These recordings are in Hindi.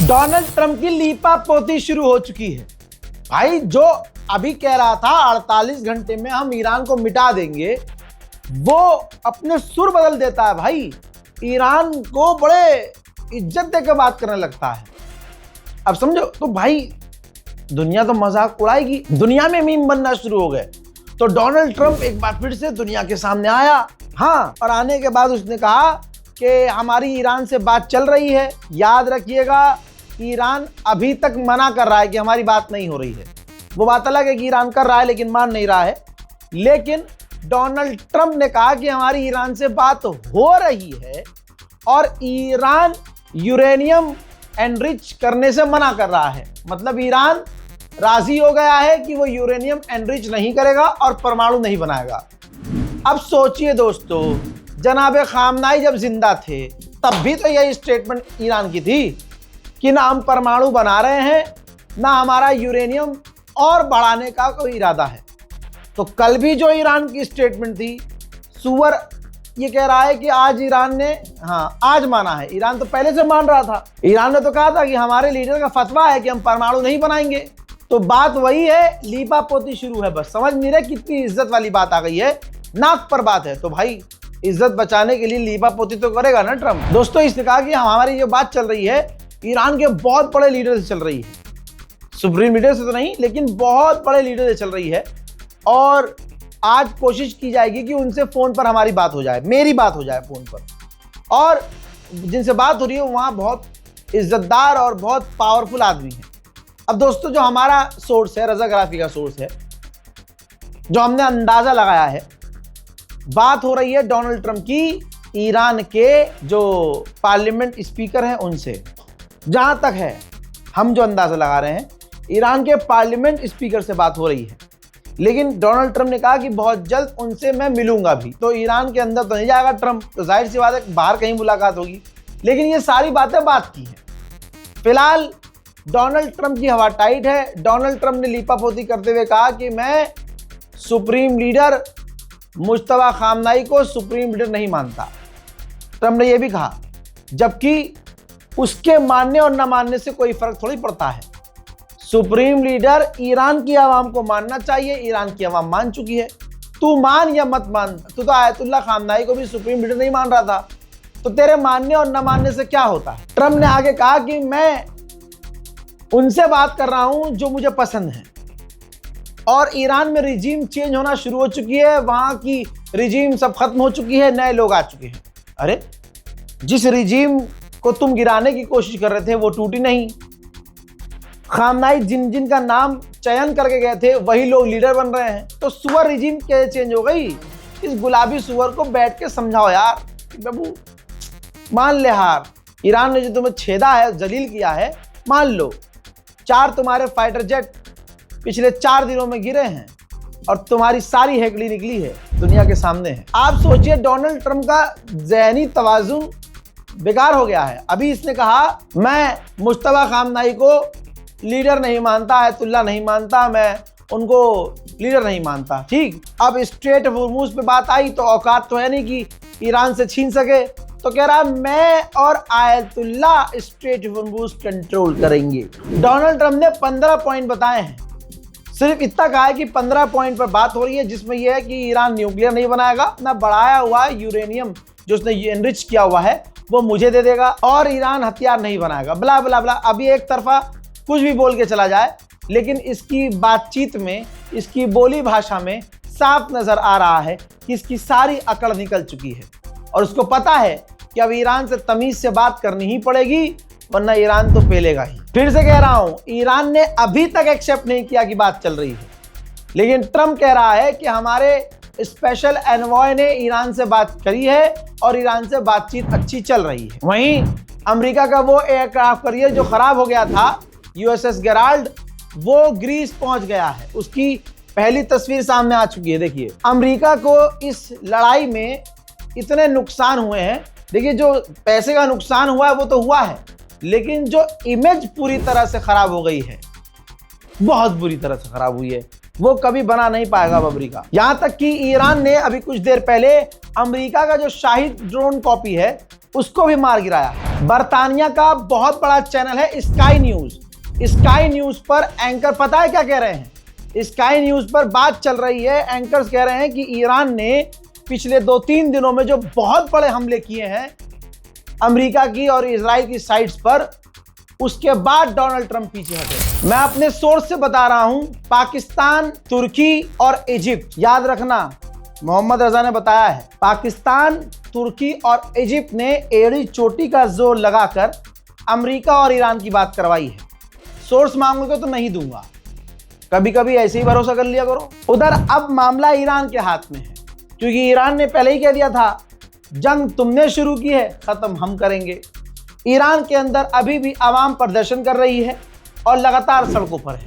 डोनाल्ड ट्रंप की लीपापोती शुरू हो चुकी है। भाई जो अभी कह रहा था 48 घंटे में हम ईरान को मिटा देंगे, वो अपने सुर बदल देता है भाई। ईरान को बड़े इज्जत देकर बात करने लगता है। अब समझो तो भाई, दुनिया तो मजाक उड़ाएगी, दुनिया में मीम बनना शुरू हो गए। तो डोनाल्ड ट्रंप एक बार फिर से दुनिया के सामने आया। हाँ, और आने के बाद उसने कहा कि हमारी ईरान से बात चल रही है। याद रखिएगा, ईरान अभी तक मना कर रहा है कि हमारी बात नहीं हो रही है। वो बात अलग है कि ईरान कर रहा है लेकिन मान नहीं रहा है। लेकिन डोनाल्ड ट्रंप ने कहा कि हमारी ईरान से बात हो रही है और ईरान यूरेनियम एनरिच करने से मना कर रहा है। मतलब ईरान राजी हो गया है कि वो यूरेनियम एनरिच नहीं करेगा और परमाणु नहीं बनाएगा। अब सोचिए दोस्तों, जनाब खामनाई जब जिंदा थे तब भी तो यही स्टेटमेंट ईरान की थी कि ना हम परमाणु बना रहे हैं, ना हमारा यूरेनियम और बढ़ाने का कोई इरादा है। तो कल भी जो ईरान की स्टेटमेंट थी, सुअर ये कह रहा है कि आज ईरान ने आज माना है। ईरान तो पहले से मान रहा था। ईरान ने तो कहा था कि हमारे लीडर का फतवा है कि हम परमाणु नहीं बनाएंगे। तो बात वही है, लीपापोती शुरू है। बस समझ नहीं रहे कितनी इज्जत वाली बात आ गई है, नाक पर बात है। तो भाई इज्जत बचाने के लिए लीपापोती तो करेगा ना ट्रंप। दोस्तों, इसने कहा कि हमारी जो बात चल रही है ईरान के बहुत बड़े लीडर से चल रही है। सुप्रीम लीडर से तो नहीं, लेकिन बहुत बड़े लीडर से चल रही है। और आज कोशिश की जाएगी कि उनसे फोन पर हमारी बात हो जाए, मेरी बात हो जाए फोन पर। और जिनसे बात हो रही है वहाँ बहुत इज्जतदार और बहुत पावरफुल आदमी है। अब दोस्तों, जो हमारा सोर्स है, रजाग्राफी का सोर्स है, जो हमने अंदाजा लगाया है, बात हो रही है डोनाल्ड ट्रंप की ईरान के जो पार्लियामेंट स्पीकर हैं उनसे। जहां तक है, हम जो अंदाजा लगा रहे हैं, ईरान के पार्लियामेंट स्पीकर से बात हो रही है। लेकिन डोनाल्ड ट्रंप ने कहा कि बहुत जल्द उनसे मैं मिलूंगा भी। तो ईरान के अंदर तो नहीं जाएगा ट्रंप, तो जाहिर सी बात है बाहर कहीं मुलाकात होगी। लेकिन ये सारी बातें बात की हैं। फिलहाल डोनाल्ड ट्रंप की हवा टाइट है। डोनाल्ड ट्रंप ने लीपापोती करते हुए कहा कि मैं सुप्रीम लीडर मुश्तबा खामनाई को सुप्रीम लीडर नहीं मानता। ट्रंप ने यह भी कहा, जबकि उसके मानने और न मानने से कोई फर्क थोड़ी पड़ता है। सुप्रीम लीडर ईरान की आवाम को मानना चाहिए। ईरान की आवाम मान चुकी है। तू मान या मत मान, तू तो आयतुल्ला खामनाई को भी सुप्रीम लीडर नहीं मान रहा था, तो तेरे मानने और न मानने से क्या होता है। ट्रंप ने आगे कहा कि मैं उनसे बात कर रहा हूं जो मुझे पसंद है। और ईरान में रिजीम चेंज होना शुरू हो चुकी है। वहां की रिजीम सब खत्म हो चुकी है, नए लोग आ चुके हैं। अरे, जिस रिजीम को तुम गिराने की कोशिश कर रहे थे वो टूटी नहीं। खामनाई जिन का नाम चयन करके गए थे वही लोग लीडर बन रहे हैं। तो सुअर रिजीम कैसे चेंज हो गई? इस गुलाबी सुअर को बैठ के समझाओ यार, बाबू मान ले हार। ईरान ने जो तुम्हें छेदा है, जलील किया है, मान लो। 4 तुम्हारे फाइटर जेट पिछले 4 दिनों में गिरे हैं और तुम्हारी सारी हेकड़ी निकली है, दुनिया के सामने है। आप सोचिए, डोनाल्ड ट्रंप का ज़हनी तवाज़ुन बेकार हो गया है। अभी इसने कहा मैं मुश्तबा खामनाई को लीडर नहीं मानता, आयतुल्ला नहीं मानता, मैं उनको लीडर नहीं मानता। ठीक, अब स्ट्रेट ऑफ हॉर्मुज़ पे बात आई तो औकात तो है नहीं कि ईरान से छीन सके। तो कह रहा मैं और ayatollah straight of Hormuz control करेंगे। डोनाल्ड ट्रंप ने 15 पॉइंट बताए हैं। सिर्फ इतना कहा है कि 15 पॉइंट पर बात हो रही है, जिसमें यह है कि ईरान न्यूक्लियर नहीं बनाएगा, ना बढ़ाया हुआ यूरेनियम जो उसने एनरिच किया हुआ है वो मुझे दे देगा, और ईरान हथियार नहीं बनाएगा, बला बला बला। अभी एक तरफा कुछ भी बोल के चला जाए, लेकिन इसकी बातचीत में, इसकी बोली भाषा में साफ नजर आ रहा है कि इसकी सारी अकड़ निकल चुकी है। और उसको पता है कि अब ईरान से तमीज से बात करनी ही पड़ेगी, वरना ईरान तो पेलेगा ही। फिर से कह रहा हूं, ईरान ने अभी तक एक्सेप्ट नहीं किया कि बात चल रही है। लेकिन ट्रंप कह रहा है कि हमारे स्पेशल एनवॉय ने ईरान से बात करी है और ईरान से बातचीत अच्छी चल रही है। वहीं अमेरिका का वो एयरक्राफ्ट कैरियर जो खराब हो गया था, यूएसएस गेराल्ड, वो ग्रीस पहुंच गया है। उसकी पहली तस्वीर सामने आ चुकी है। देखिए, अमेरिका को इस लड़ाई में इतने नुकसान हुए हैं। देखिए, जो पैसे का नुकसान हुआ है वो तो हुआ है, लेकिन जो इमेज पूरी तरह से खराब हो गई है, बहुत बुरी तरह से खराब हुई है, वो कभी बना नहीं पाएगा अमेरिका। यहां तक कि ईरान ने अभी कुछ देर पहले अमेरिका का जो शाहिद ड्रोन कॉपी है उसको भी मार गिराया। बर्तानिया का बहुत बड़ा चैनल है स्काई न्यूज। स्काई न्यूज पर एंकर पता है क्या कह रहे हैं? स्काई न्यूज पर बात चल रही है, एंकर्स कह रहे हैं कि ईरान ने पिछले 2-3 दिनों में जो बहुत बड़े हमले किए हैं अमेरिका की और इजराइल की साइट्स पर, उसके बाद डोनाल्ड ट्रंप पीछे हटे। मैं अपने सोर्स से बता रहा हूं, पाकिस्तान, तुर्की और इजिप्ट, याद रखना मोहम्मद रजा ने बताया है, पाकिस्तान, तुर्की और इजिप्ट ने एड़ी चोटी का जोर लगाकर अमेरिका और ईरान की बात करवाई है। सोर्स मांगोगे तो नहीं दूंगा, कभी कभी ऐसे ही भरोसा कर लिया करो। उधर अब मामला ईरान के हाथ में है, क्योंकि ईरान ने पहले ही कह दिया था जंग तुमने शुरू की है, खत्म हम करेंगे। ईरान के अंदर अभी भी आवाम प्रदर्शन कर रही है और लगातार सड़कों पर है।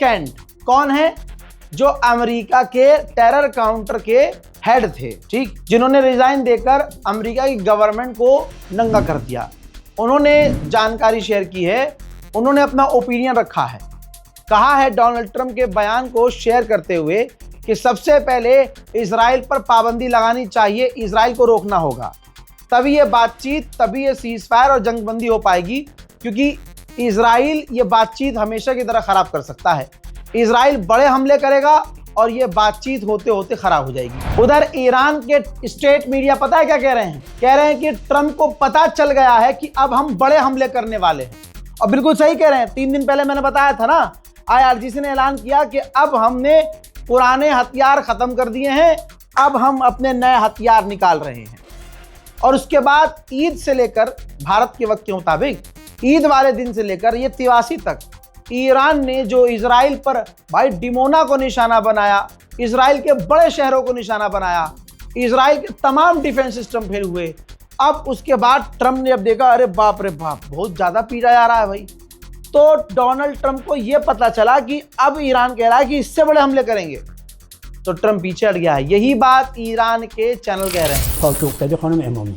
कैंट कौन है? जो अमेरिका के टेरर काउंटर के हेड थे, ठीक, जिन्होंने रिजाइन देकर अमेरिका की गवर्नमेंट को नंगा कर दिया। उन्होंने जानकारी शेयर की है, उन्होंने अपना ओपिनियन रखा है। कहा है डोनाल्ड ट्रंप के बयान को शेयर करते हुए कि सबसे पहले इजराइल पर पाबंदी लगानी चाहिए, इजराइल को रोकना होगा, तभी ये बातचीत, तभी ये सीजफायर और जंगबंदी हो पाएगी, क्योंकि इजराइल ये बातचीत हमेशा की तरह खराब कर सकता है। इजराइल बड़े हमले करेगा और ये बातचीत होते होते खराब हो जाएगी। उधर ईरान के स्टेट मीडिया पता है क्या कह रहे हैं? कह रहे हैं कि ट्रंप को पता चल गया है कि अब हम बड़े हमले करने वाले हैं। और बिल्कुल सही कह रहे हैं। 3 दिन पहले मैंने बताया था ना, IRGC ने ऐलान किया कि अब हमने पुराने हथियार खत्म कर दिए हैं, अब हम अपने नए हथियार निकाल रहे हैं। और उसके बाद ईद से लेकर, भारत के वक्त के मुताबिक ईद वाले दिन से लेकर ये 83 तक ईरान ने जो इजराइल पर भाई डिमोना को निशाना बनाया, इजराइल के बड़े शहरों को निशाना बनाया, इजराइल के तमाम डिफेंस सिस्टम फेल हुए। अब उसके बाद ट्रंप ने अब देखा, अरे बाप रे बाप, बहुत ज़्यादा पीटा जा रहा है भाई। तो डोनाल्ड ट्रंप को यह पता चला कि अब ईरान कह रहा है कि इससे बड़े हमले करेंगे, तो ट्रंप पीछे हट गया है। यही बात ईरान के चैनल कह रहे हैं।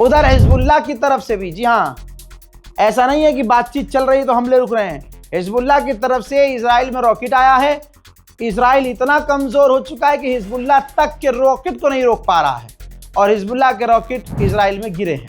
उधर हिजबुल्लाह की तरफ से भी, जी हाँ, ऐसा नहीं है कि बातचीत चल रही है तो हमले रुक रहे हैं। हिजबुल्लाह की तरफ से इजराइल में रॉकेट आया है। इजराइल इतना कमजोर हो चुका है कि हिजबुल्लाह तक के रॉकेट को नहीं रोक पा रहा है, और हिजबुल्लाह के रॉकेट इजराइल में गिरे हैं।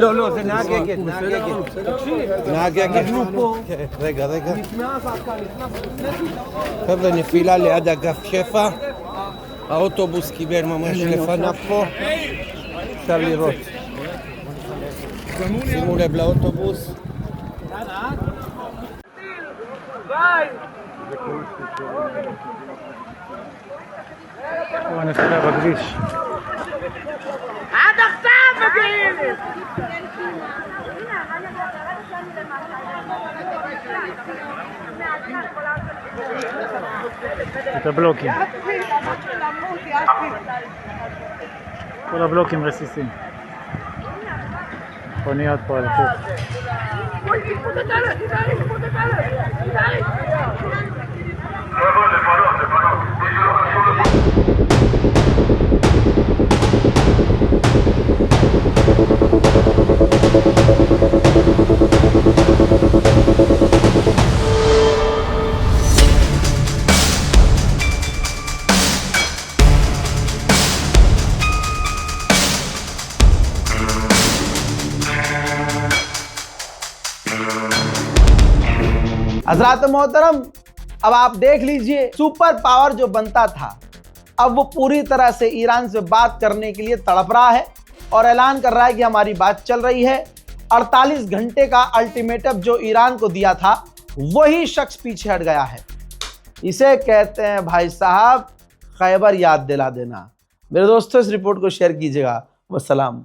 לא, זה נהג אגד. נהג אגד. רגע. חבר'ה, נפילה ליד אגף שפע. האוטובוס קיבל ממש לפניו פה. אפשר לראות. שימו לב לאוטובוס. נפילה בכביש. עד עכשיו מגיעים! את הבלוקים. כל הבלוקים רסיסים. מכוניות פה על החוף. हजरात मोहतरम, अब आप देख लीजिए, सुपर पावर जो बनता था अब वो पूरी तरह से ईरान से बात करने के लिए तड़प रहा है और ऐलान कर रहा है कि हमारी बात चल रही है। 48 घंटे का अल्टीमेटम जो ईरान को दिया था वही शख्स पीछे हट गया है। इसे कहते हैं भाई साहब खैबर याद दिला देना। मेरे दोस्तों, इस रिपोर्ट को शेयर कीजिएगा। वस्सलाम।